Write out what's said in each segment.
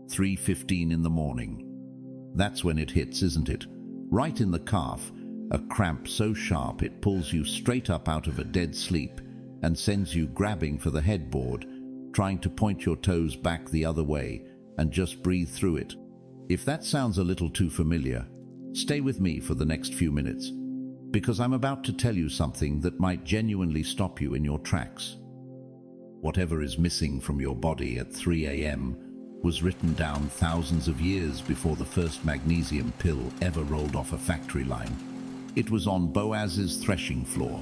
3:15 in the morning. That's when it hits, isn't it? Right in the calf, a cramp so sharp it pulls you straight up out of a dead sleep and sends you grabbing for the headboard, trying to point your toes back the other way and just breathe through it. If that sounds a little too familiar, stay with me for the next few minutes, because I'm about to tell you something that might genuinely stop you in your tracks. Whatever is missing from your body at 3 a.m. was written down thousands of years before the first magnesium pill ever rolled off a factory line. It was on Boaz's threshing floor.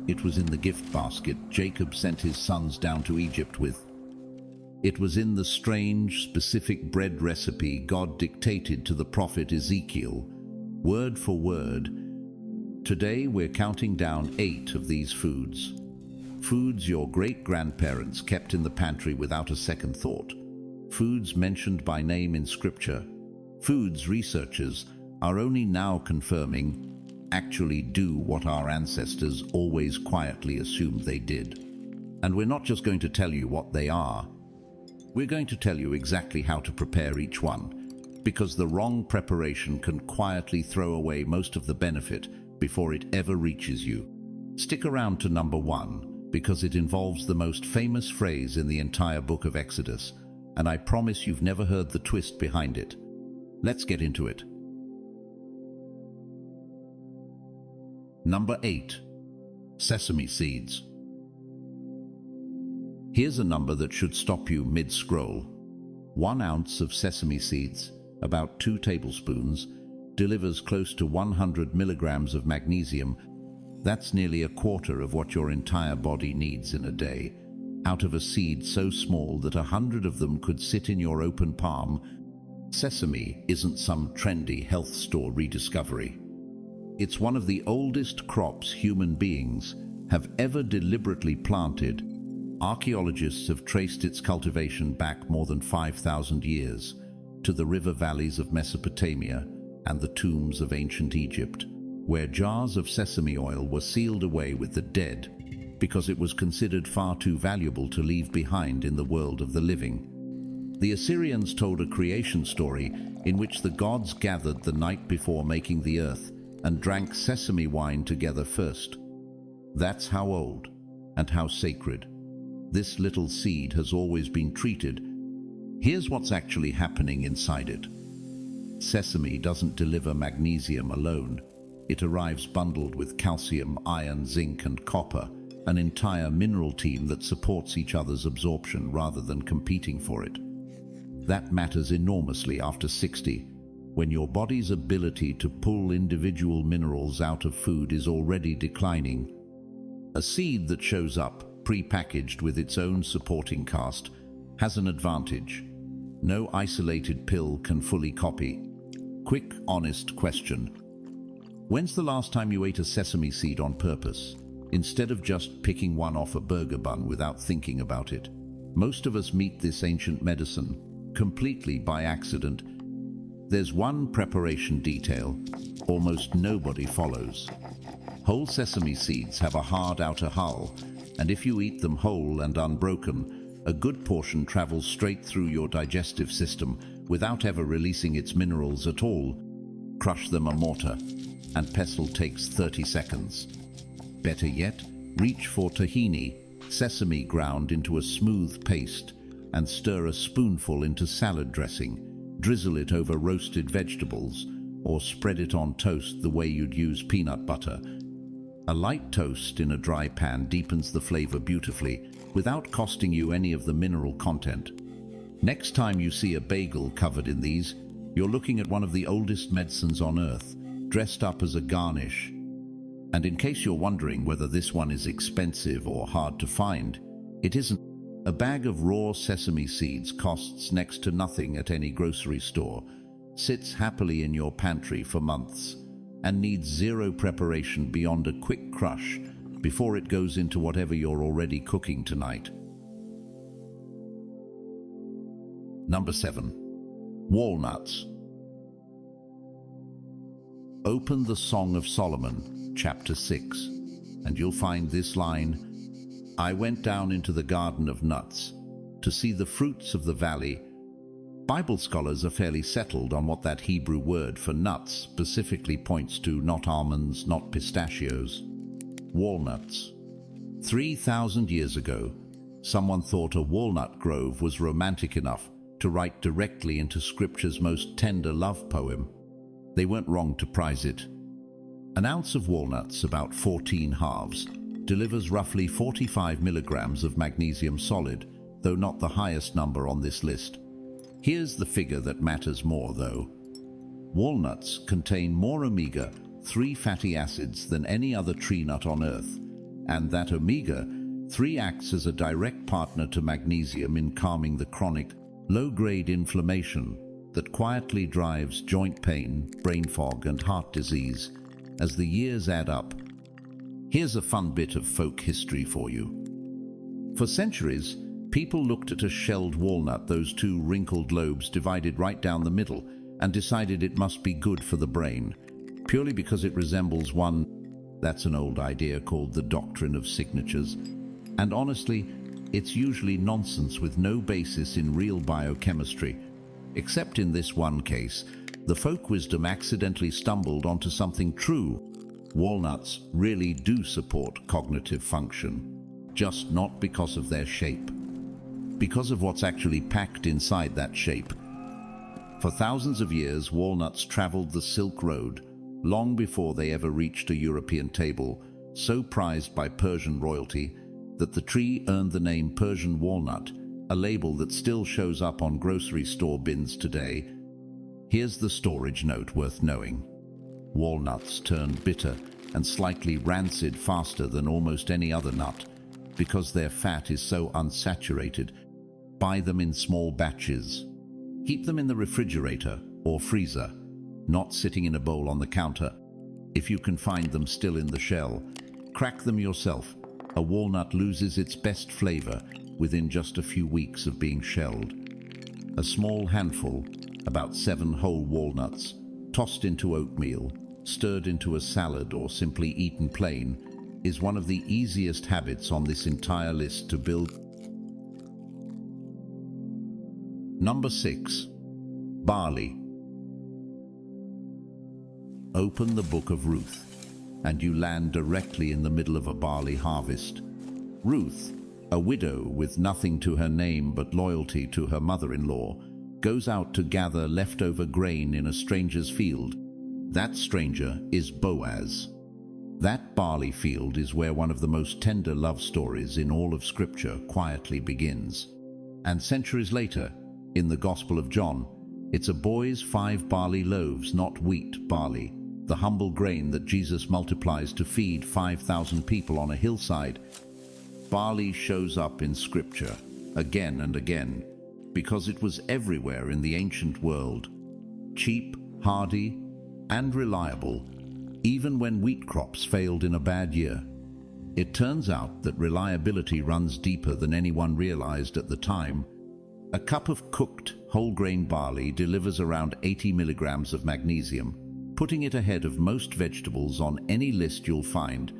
It was in the gift basket Jacob sent his sons down to Egypt with. It was in the strange, specific bread recipe God dictated to the prophet Ezekiel, word for word. Today we're counting down 8 of these foods. Foods your great-grandparents kept in the pantry without a second thought. Foods mentioned by name in scripture. Foods researchers are only now confirming actually do what our ancestors always quietly assumed they did. And we're not just going to tell you what they are. We're going to tell you exactly how to prepare each one, because the wrong preparation can quietly throw away most of the benefit before it ever reaches you. Stick around to number 1, because it involves the most famous phrase in the entire book of Exodus, and I promise you've never heard the twist behind it. Let's get into it. Number 8. Sesame seeds. Here's a number that should stop you mid-scroll. 1 ounce of sesame seeds, about 2 tablespoons, delivers close to 100 milligrams of magnesium. That's nearly a quarter of what your entire body needs in a day, out of a seed so small that 100 of them could sit in your open palm. Sesame isn't some trendy health store rediscovery. It's one of the oldest crops human beings have ever deliberately planted. Archaeologists have traced its cultivation back more than 5,000 years to the river valleys of Mesopotamia and the tombs of ancient Egypt, where jars of sesame oil were sealed away with the dead because it was considered far too valuable to leave behind in the world of the living. The Assyrians told a creation story in which the gods gathered the night before making the earth and drank sesame wine together first. That's how old and how sacred this little seed has always been treated. Here's what's actually happening inside it. Sesame doesn't deliver magnesium alone. It arrives bundled with calcium, iron, zinc, and copper, an entire mineral team that supports each other's absorption rather than competing for it. That matters enormously after 60, when your body's ability to pull individual minerals out of food is already declining. A seed that shows up, pre-packaged with its own supporting cast, has an advantage. No isolated pill can fully copy. Quick, honest question. When's the last time you ate a sesame seed on purpose, instead of just picking one off a burger bun without thinking about it? Most of us meet this ancient medicine completely by accident. There's one preparation detail almost nobody follows. Whole sesame seeds have a hard outer hull, and if you eat them whole and unbroken, a good portion travels straight through your digestive system without ever releasing its minerals at all. Crush them a mortar, and pestle takes 30 seconds. Better yet, reach for tahini, sesame ground into a smooth paste, and stir a spoonful into salad dressing. Drizzle it over roasted vegetables, or spread it on toast the way you'd use peanut butter. A light toast in a dry pan deepens the flavor beautifully, without costing you any of the mineral content. Next time you see a bagel covered in these, you're looking at one of the oldest medicines on earth, dressed up as a garnish. And in case you're wondering whether this one is expensive or hard to find, it isn't. A bag of raw sesame seeds costs next to nothing at any grocery store, sits happily in your pantry for months, and needs zero preparation beyond a quick crush before it goes into whatever you're already cooking tonight. Number 7. Walnuts. Open the Song of Solomon, chapter 6, and you'll find this line: I went down into the garden of nuts to see the fruits of the valley. Bible scholars are fairly settled on what that Hebrew word for nuts specifically points to: not almonds, not pistachios, walnuts. 3,000 years ago, someone thought a walnut grove was romantic enough to write directly into Scripture's most tender love poem. They weren't wrong to prize it. An ounce of walnuts, about 14 halves, delivers roughly 45 milligrams of magnesium solid, though not the highest number on this list. Here's the figure that matters more, though. Walnuts contain more omega-3 fatty acids than any other tree nut on Earth, and that omega-3 acts as a direct partner to magnesium in calming the chronic, low-grade inflammation that quietly drives joint pain, brain fog, and heart disease as the years add up. Here's a fun bit of folk history for you. For centuries, people looked at a shelled walnut, those two wrinkled lobes divided right down the middle, and decided it must be good for the brain, purely because it resembles one. That's an old idea called the doctrine of signatures. And honestly, it's usually nonsense with no basis in real biochemistry. Except in this one case, the folk wisdom accidentally stumbled onto something true. Walnuts really do support cognitive function, just not because of their shape. Because of what's actually packed inside that shape. For thousands of years, walnuts traveled the Silk Road, long before they ever reached a European table, so prized by Persian royalty that the tree earned the name Persian walnut, a label that still shows up on grocery store bins today. Here's the storage note worth knowing. Walnuts turn bitter and slightly rancid faster than almost any other nut because their fat is so unsaturated. Buy them in small batches. Keep them in the refrigerator or freezer, not sitting in a bowl on the counter. If you can find them still in the shell, crack them yourself. A walnut loses its best flavor within just a few weeks of being shelled. A small handful, about 7 whole walnuts, tossed into oatmeal, stirred into a salad, or simply eaten plain, is one of the easiest habits on this entire list to build. Number 6. Barley. Open the book of Ruth, and you land directly in the middle of a barley harvest. Ruth, a widow with nothing to her name but loyalty to her mother-in-law, goes out to gather leftover grain in a stranger's field. That stranger is Boaz. That barley field is where one of the most tender love stories in all of Scripture quietly begins. And centuries later, in the Gospel of John, it's a boy's 5 barley loaves, not wheat barley, the humble grain that Jesus multiplies to feed 5,000 people on a hillside. Barley shows up in Scripture again and again because it was everywhere in the ancient world. Cheap, hardy, and reliable, even when wheat crops failed in a bad year. It turns out that reliability runs deeper than anyone realized at the time. A cup of cooked whole grain barley delivers around 80 milligrams of magnesium, putting it ahead of most vegetables on any list you'll find.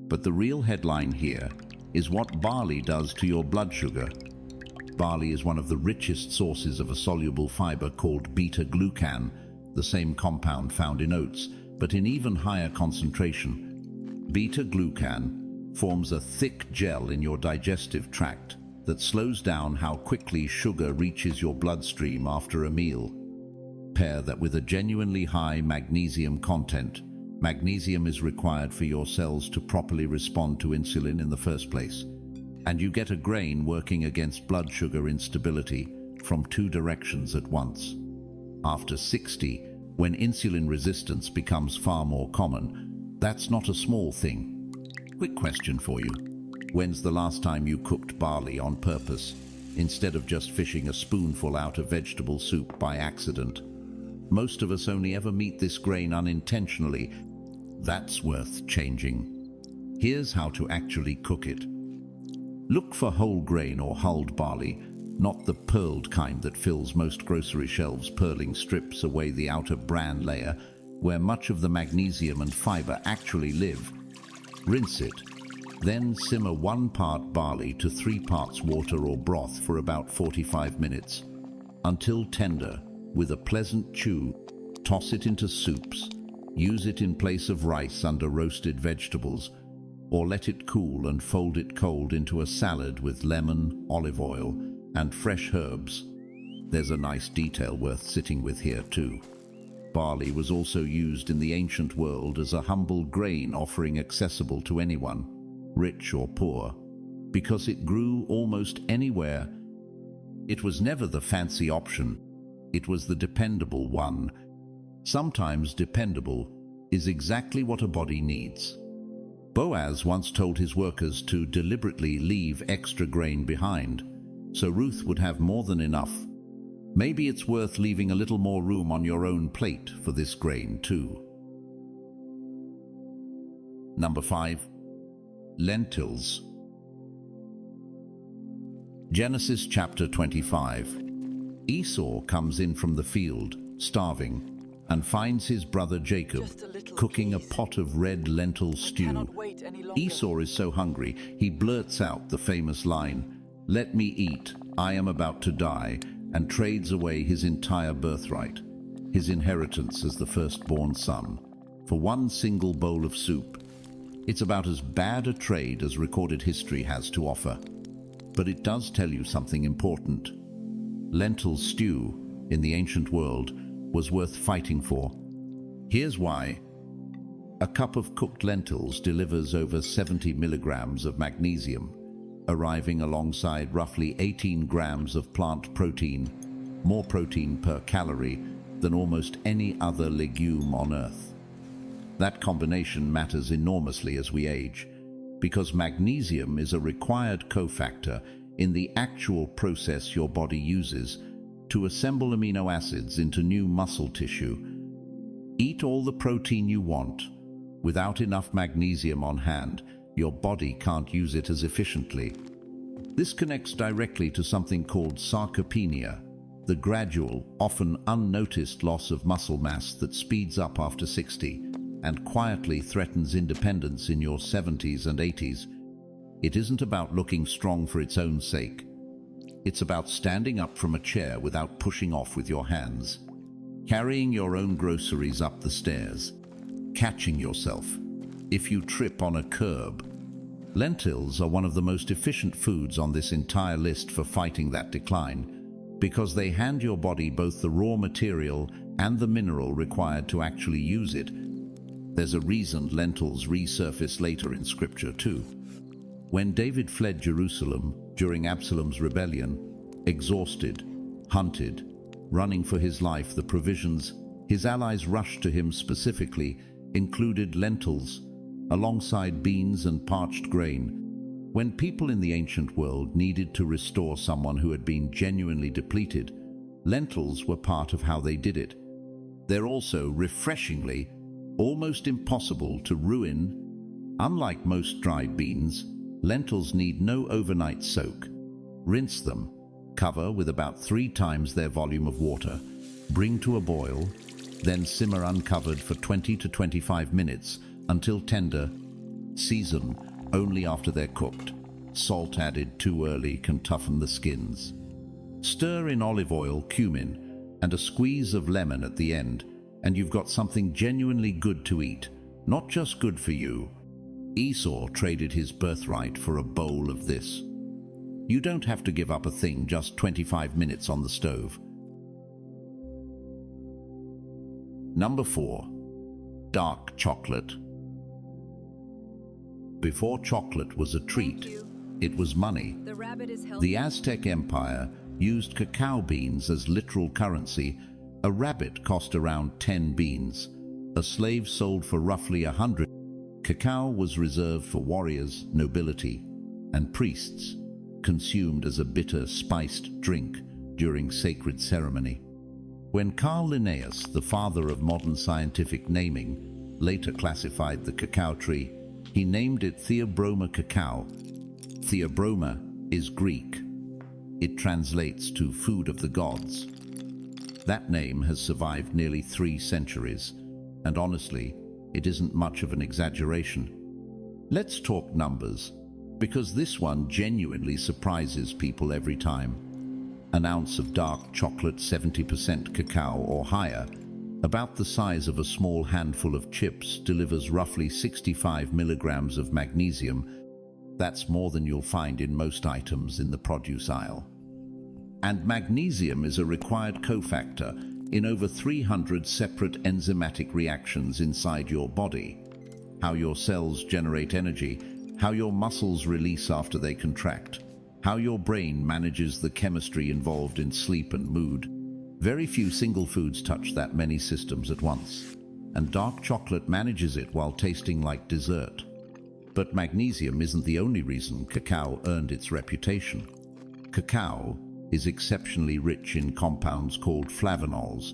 But the real headline here is what barley does to your blood sugar. Barley is one of the richest sources of a soluble fiber called beta-glucan, the same compound found in oats, but in even higher concentration. Beta-glucan forms a thick gel in your digestive tract that slows down how quickly sugar reaches your bloodstream after a meal. Pair that with a genuinely high magnesium content. Magnesium is required for your cells to properly respond to insulin in the first place. And you get a grain working against blood sugar instability from 2 directions at once. After 60, when insulin resistance becomes far more common, that's not a small thing. Quick question for you. When's the last time you cooked barley on purpose, instead of just fishing a spoonful out of vegetable soup by accident? Most of us only ever meet this grain unintentionally. That's worth changing. Here's how to actually cook it. Look for whole grain or hulled barley, not the pearled kind that fills most grocery shelves. Pearling strips away the outer bran layer, where much of the magnesium and fiber actually live. Rinse it. Then simmer 1 part barley to 3 parts water or broth for about 45 minutes. until tender with a pleasant chew. Toss it into soups. Use it in place of rice under roasted vegetables, or let it cool and fold it cold into a salad with lemon, olive oil, and fresh herbs. There's a nice detail worth sitting with here too. Barley was also used in the ancient world as a humble grain offering accessible to anyone, rich or poor, because it grew almost anywhere. It was never the fancy option, it was the dependable one. Sometimes dependable is exactly what a body needs. Boaz once told his workers to deliberately leave extra grain behind, so Ruth would have more than enough. Maybe it's worth leaving a little more room on your own plate for this grain too. Number 5. Lentils. Genesis chapter 25. Esau comes in from the field, starving, and finds his brother Jacob cooking a pot of red lentil stew. Esau is so hungry, he blurts out the famous line, "Let me eat, I am about to die," and trades away his entire birthright, his inheritance as the firstborn son, for one single bowl of soup. It's about as bad a trade as recorded history has to offer. But it does tell you something important. Lentil stew, in the ancient world, was worth fighting for. Here's why. A cup of cooked lentils delivers over 70 milligrams of magnesium, arriving alongside roughly 18 grams of plant protein, more protein per calorie than almost any other legume on Earth. That combination matters enormously as we age, because magnesium is a required cofactor in the actual process your body uses to assemble amino acids into new muscle tissue. Eat all the protein you want. Without enough magnesium on hand, your body can't use it as efficiently. This connects directly to something called sarcopenia, the gradual, often unnoticed loss of muscle mass that speeds up after 60 and quietly threatens independence in your 70s and 80s. It isn't about looking strong for its own sake. It's about standing up from a chair without pushing off with your hands, carrying your own groceries up the stairs, catching yourself if you trip on a curb. Lentils are one of the most efficient foods on this entire list for fighting that decline, because they hand your body both the raw material and the mineral required to actually use it. There's a reason lentils resurface later in scripture too. When David fled Jerusalem during Absalom's rebellion, exhausted, hunted, running for his life, the provisions his allies rushed to him specifically included lentils, alongside beans and parched grain. When people in the ancient world needed to restore someone who had been genuinely depleted, lentils were part of how they did it. They're also refreshingly almost impossible to ruin. Unlike most dried beans, lentils need no overnight soak. Rinse them, cover with about 3 times their volume of water, bring to a boil, then simmer uncovered for 20 to 25 minutes until tender. Season only after they're cooked. Salt added too early can toughen the skins. Stir in olive oil, cumin, and a squeeze of lemon at the end, and you've got something genuinely good to eat, not just good for you. Esau traded his birthright for a bowl of this. You don't have to give up a thing just 25 minutes on the stove. Number 4. Dark chocolate. Before chocolate was a treat, it was money. The Aztec Empire used cacao beans as literal currency. A rabbit cost around 10 beans. A slave sold for roughly 100. Cacao was reserved for warriors, nobility, and priests, consumed as a bitter, spiced drink during sacred ceremony. When Carl Linnaeus, the father of modern scientific naming, later classified the cacao tree, he named it Theobroma cacao. Theobroma is Greek. It translates to food of the gods. That name has survived nearly 3 centuries, and honestly, it isn't much of an exaggeration. Let's talk numbers, because this one genuinely surprises people every time. An ounce of dark chocolate 70% cacao or higher, about the size of a small handful of chips, delivers roughly 65 milligrams of magnesium. That's more than you'll find in most items in the produce aisle. And magnesium is a required cofactor in over 300 separate enzymatic reactions inside your body. How your cells generate energy, how your muscles release after they contract, how your brain manages the chemistry involved in sleep and mood. Very few single foods touch that many systems at once, and dark chocolate manages it while tasting like dessert. But magnesium isn't the only reason cacao earned its reputation. Cacao is exceptionally rich in compounds called flavonols,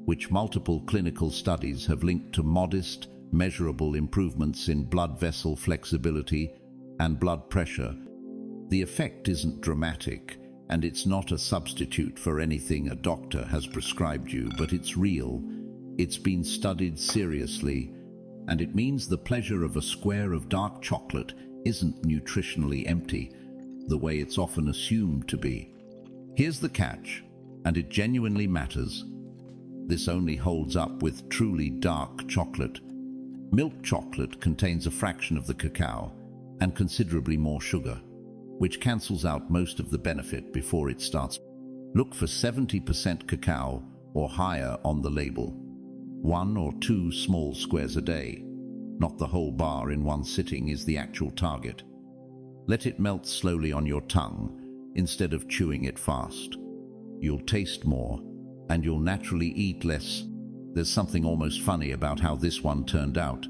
which multiple clinical studies have linked to modest, measurable improvements in blood vessel flexibility and blood pressure. The effect isn't dramatic, and it's not a substitute for anything a doctor has prescribed you, but it's real. It's been studied seriously, and it means the pleasure of a square of dark chocolate isn't nutritionally empty, the way it's often assumed to be. Here's the catch, and it genuinely matters. This only holds up with truly dark chocolate. Milk chocolate contains a fraction of the cacao and considerably more sugar, which cancels out most of the benefit before it starts. Look for 70% cacao or higher on the label. 1 or 2 small squares a day, not the whole bar in one sitting, is the actual target. Let it melt slowly on your tongue instead of chewing it fast. You'll taste more, and you'll naturally eat less. There's something almost funny about how this one turned out.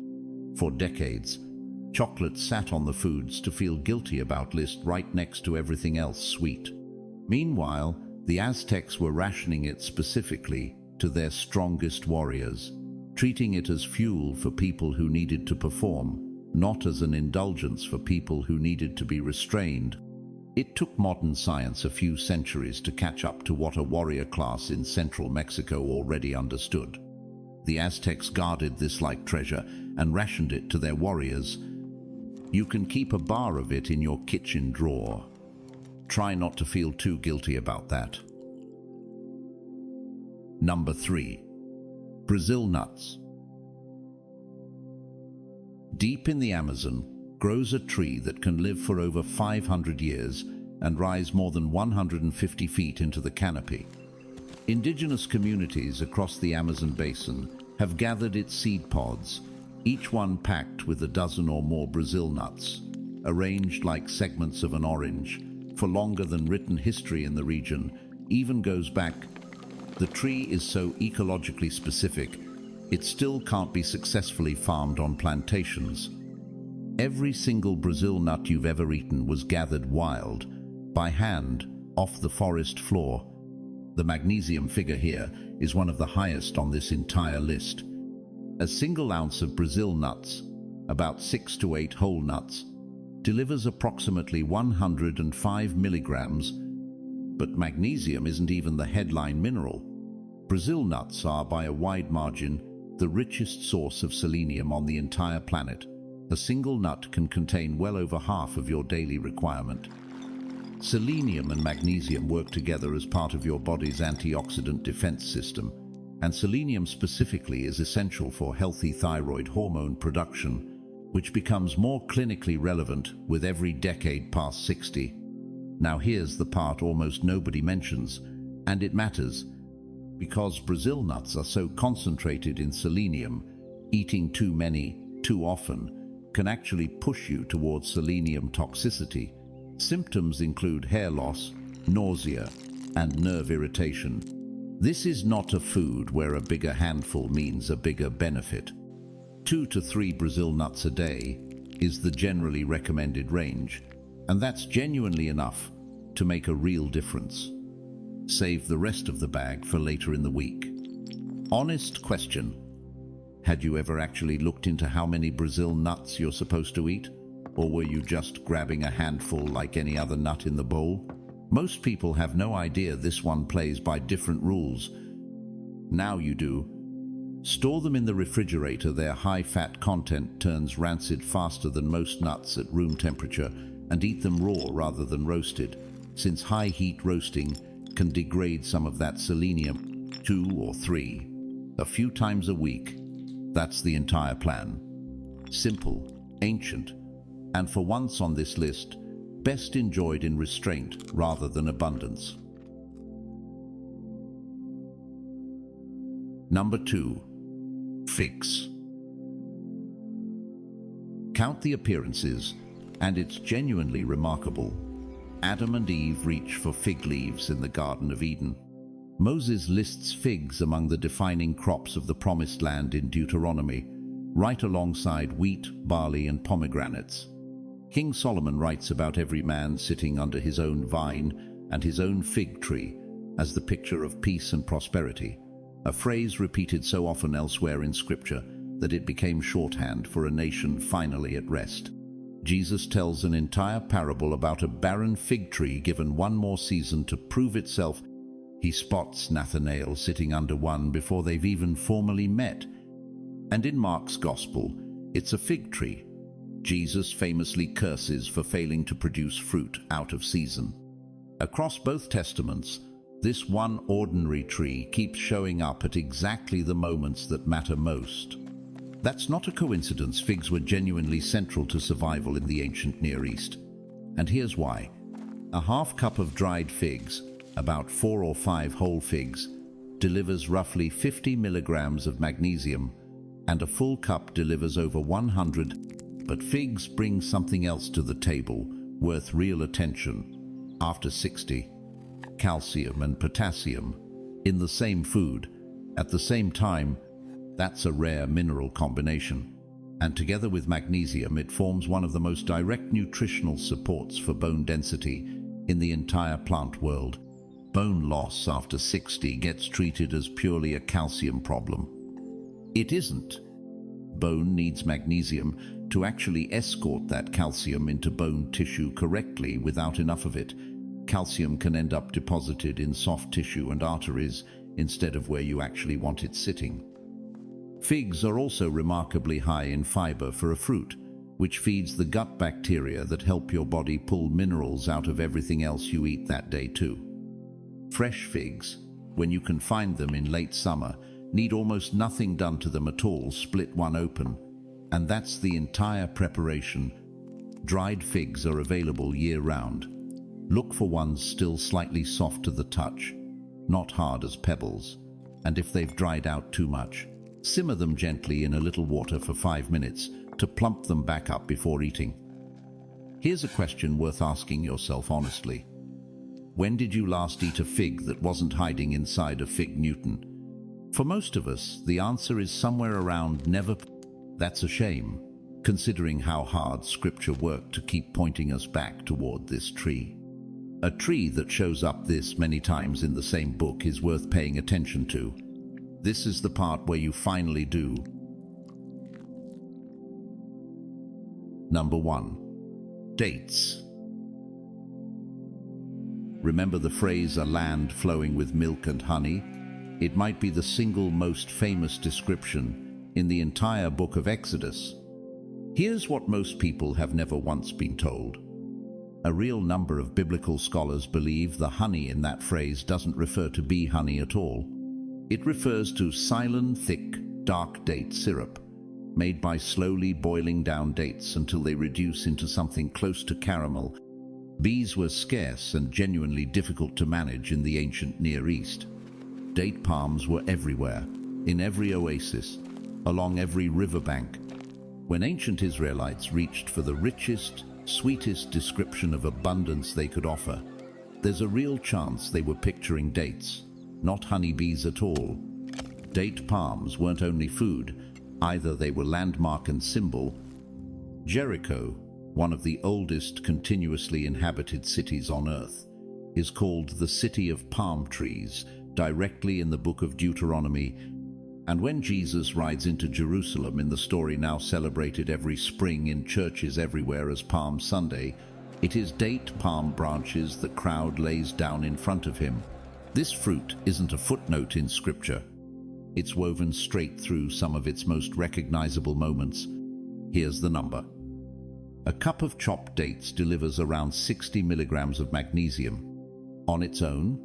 For decades, chocolate sat on the foods to feel guilty about list right next to everything else sweet. Meanwhile, the Aztecs were rationing it specifically to their strongest warriors, treating it as fuel for people who needed to perform, not as an indulgence for people who needed to be restrained. It took modern science a few centuries to catch up to what a warrior class in central Mexico already understood. The Aztecs guarded this like treasure and rationed it to their warriors. You can keep a bar of it in your kitchen drawer. Try not to feel too guilty about that. Number 3. Brazil nuts. Deep in the Amazon grows a tree that can live for over 500 years and rise more than 150 feet into the canopy. Indigenous communities across the Amazon basin have gathered its seed pods, each one packed with a dozen or more Brazil nuts, arranged like segments of an orange, for longer than written history in the region even goes back. The tree is so ecologically specific, it still can't be successfully farmed on plantations. Every single Brazil nut you've ever eaten was gathered wild, by hand, off the forest floor. The magnesium figure here is one of the highest on this entire list. A single ounce of Brazil nuts, about 6 to 8 whole nuts, delivers approximately 105 milligrams, but magnesium isn't even the headline mineral. Brazil nuts are, by a wide margin, the richest source of selenium on the entire planet. A single nut can contain well over half of your daily requirement. Selenium and magnesium work together as part of your body's antioxidant defense system, and selenium specifically is essential for healthy thyroid hormone production, which becomes more clinically relevant with every decade past 60. Now here's the part almost nobody mentions, and it matters. Because Brazil nuts are so concentrated in selenium, eating too many, too often, can actually push you towards selenium toxicity. Symptoms include hair loss, nausea, and nerve irritation. This is not a food where a bigger handful means a bigger benefit. 2 to 3 Brazil nuts a day is the generally recommended range, and that's genuinely enough to make a real difference. Save the rest of the bag for later in the week. Honest question. Had you ever actually looked into how many Brazil nuts you're supposed to eat? Or were you just grabbing a handful like any other nut in the bowl? Most people have no idea this one plays by different rules. Now you do. Store them in the refrigerator. Their high fat content turns rancid faster than most nuts at room temperature, and eat them raw rather than roasted, since high heat roasting can degrade some of that selenium 2 or 3, a few times a week. That's the entire plan. Simple, ancient, and for once on this list, best enjoyed in restraint rather than abundance. Number 2. Figs. Count the appearances, and it's genuinely remarkable. Adam and Eve reach for fig leaves in the Garden of Eden. Moses lists figs among the defining crops of the Promised Land in Deuteronomy, right alongside wheat, barley, and pomegranates. King Solomon writes about every man sitting under his own vine and his own fig tree as the picture of peace and prosperity, a phrase repeated so often elsewhere in Scripture that it became shorthand for a nation finally at rest. Jesus tells an entire parable about a barren fig tree given one more season to prove itself. He spots Nathanael sitting under one before they've even formally met. And in Mark's Gospel, it's a fig tree. Jesus famously curses for failing to produce fruit out of season. Across both testaments, this one ordinary tree keeps showing up at exactly the moments that matter most. That's not a coincidence. Figs were genuinely central to survival in the ancient Near East. And here's why. A half cup of dried figs, about 4 or 5 whole figs, delivers roughly 50 milligrams of magnesium, and a full cup delivers over 100. But figs bring something else to the table, worth real attention. After 60, calcium and potassium in the same food, at the same time. That's a rare mineral combination, and together with magnesium it forms one of the most direct nutritional supports for bone density in the entire plant world. Bone loss after 60 gets treated as purely a calcium problem. It isn't. Bone needs magnesium to actually escort that calcium into bone tissue correctly. Without enough of it, calcium can end up deposited in soft tissue and arteries instead of where you actually want it sitting. Figs are also remarkably high in fiber for a fruit, which feeds the gut bacteria that help your body pull minerals out of everything else you eat that day too. Fresh figs, when you can find them in late summer, need almost nothing done to them at all. Split one open, and that's the entire preparation. Dried figs are available year-round. Look for ones still slightly soft to the touch, not hard as pebbles, and if they've dried out too much, simmer them gently in a little water for 5 minutes to plump them back up before eating. Here's a question worth asking yourself honestly. When did you last eat a fig that wasn't hiding inside a fig Newton? For most of us, the answer is somewhere around never. That's a shame, considering how hard Scripture worked to keep pointing us back toward this tree. A tree that shows up this many times in the same book is worth paying attention to. This is the part where you finally do. Number 1. Dates. Remember the phrase, a land flowing with milk and honey? It might be the single most famous description in the entire book of Exodus. Here's what most people have never once been told. A real number of biblical scholars believe the honey in that phrase doesn't refer to bee honey at all. It refers to Ceylon thick, dark date syrup, made by slowly boiling down dates until they reduce into something close to caramel. Bees were scarce and genuinely difficult to manage in the ancient Near East. Date palms were everywhere, in every oasis, along every riverbank. When ancient Israelites reached for the richest, sweetest description of abundance they could offer, there's a real chance they were picturing dates, not honeybees at all. Date palms weren't only food, either they were landmark and symbol. Jericho, one of the oldest continuously inhabited cities on earth, is called the City of Palm Trees, directly in the book of Deuteronomy. And when Jesus rides into Jerusalem in the story now celebrated every spring in churches everywhere as Palm Sunday, it is date palm branches the crowd lays down in front of him. This fruit isn't a footnote in Scripture. It's woven straight through some of its most recognizable moments. Here's the number. A cup of chopped dates delivers around 60 milligrams of magnesium. On its own,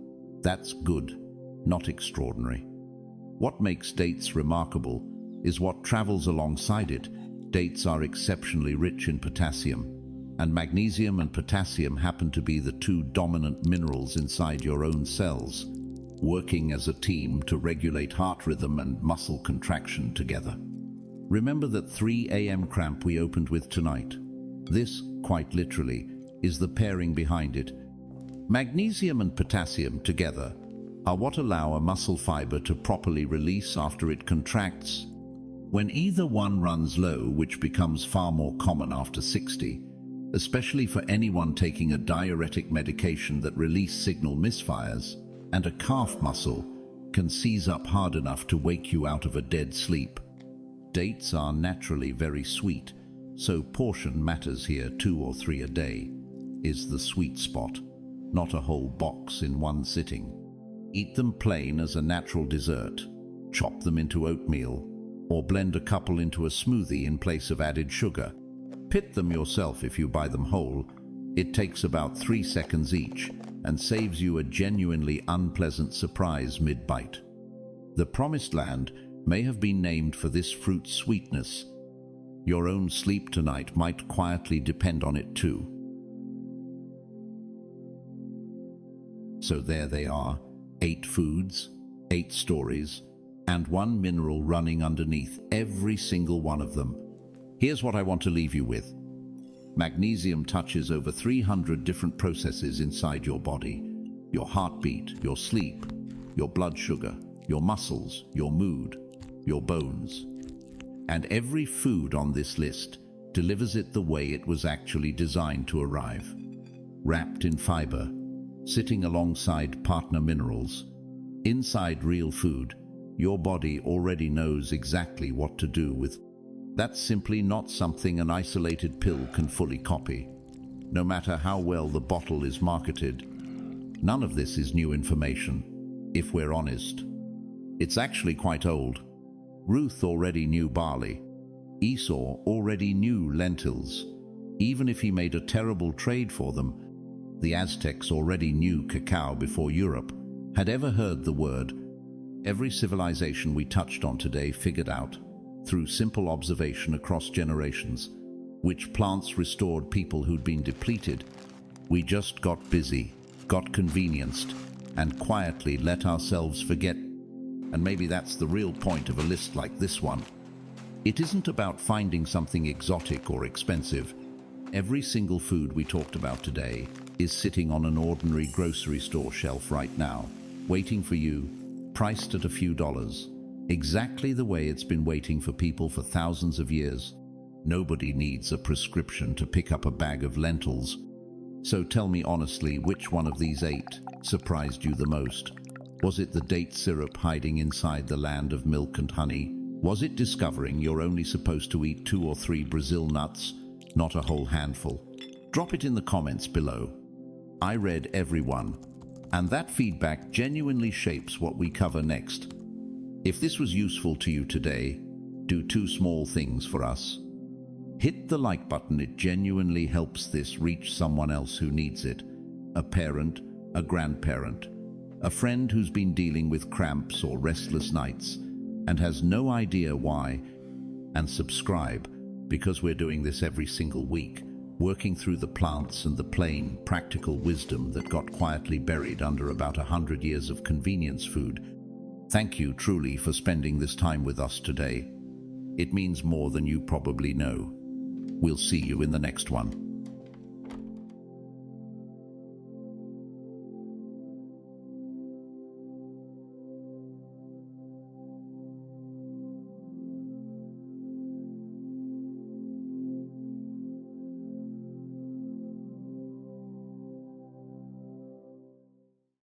That's good, not extraordinary. What makes dates remarkable is what travels alongside it. Dates are exceptionally rich in potassium, and magnesium and potassium happen to be the two dominant minerals inside your own cells, working as a team to regulate heart rhythm and muscle contraction together. Remember that 3 a.m. cramp we opened with tonight? This, quite literally, is the pairing behind it. Magnesium and potassium together are what allow a muscle fiber to properly release after it contracts. When either one runs low, which becomes far more common after 60, especially for anyone taking a diuretic medication that release signal misfires, and a calf muscle can seize up hard enough to wake you out of a dead sleep. Dates are naturally very sweet, so portion matters here. 2 or 3 a day is the sweet spot, not a whole box in one sitting. Eat them plain as a natural dessert, chop them into oatmeal, or blend a couple into a smoothie in place of added sugar. Pit them yourself if you buy them whole. It takes about 3 seconds each and saves you a genuinely unpleasant surprise mid-bite. The Promised Land may have been named for this fruit's sweetness. Your own sleep tonight might quietly depend on it too. So there they are, 8 foods, 8 stories, and 1 mineral running underneath every single one of them. Here's what I want to leave you with. Magnesium touches over 300 different processes inside your body. Your heartbeat, your sleep, your blood sugar, your muscles, your mood, your bones. And every food on this list delivers it the way it was actually designed to arrive. Wrapped in fiber, sitting alongside partner minerals, inside real food, your body already knows exactly what to do with. That's simply not something an isolated pill can fully copy. No matter how well the bottle is marketed, none of this is new information, if we're honest. It's actually quite old. Ruth already knew barley. Esau already knew lentils. Even if he made a terrible trade for them, the Aztecs already knew cacao before Europe had ever heard the word. Every civilization we touched on today figured out, through simple observation across generations, which plants restored people who'd been depleted. We just got busy, got convenienced, and quietly let ourselves forget. And maybe that's the real point of a list like this one. It isn't about finding something exotic or expensive. Every single food we talked about today is sitting on an ordinary grocery store shelf right now, waiting for you, priced at a few dollars, exactly the way it's been waiting for people for thousands of years. Nobody needs a prescription to pick up a bag of lentils. So tell me honestly, which one of these 8 surprised you the most? Was it the date syrup hiding inside the land of milk and honey? Was it discovering you're only supposed to eat 2 or 3 Brazil nuts, not a whole handful? Drop it in the comments below. I read every one, and that feedback genuinely shapes what we cover next. If this was useful to you today, do 2 small things for us. Hit the like button. It genuinely helps this reach someone else who needs it. A parent, a grandparent, a friend who's been dealing with cramps or restless nights and has no idea why. And subscribe, because we're doing this every single week, working through the plants and the plain, practical wisdom that got quietly buried under about 100 years of convenience food. Thank you truly for spending this time with us today. It means more than you probably know. We'll see you in the next one.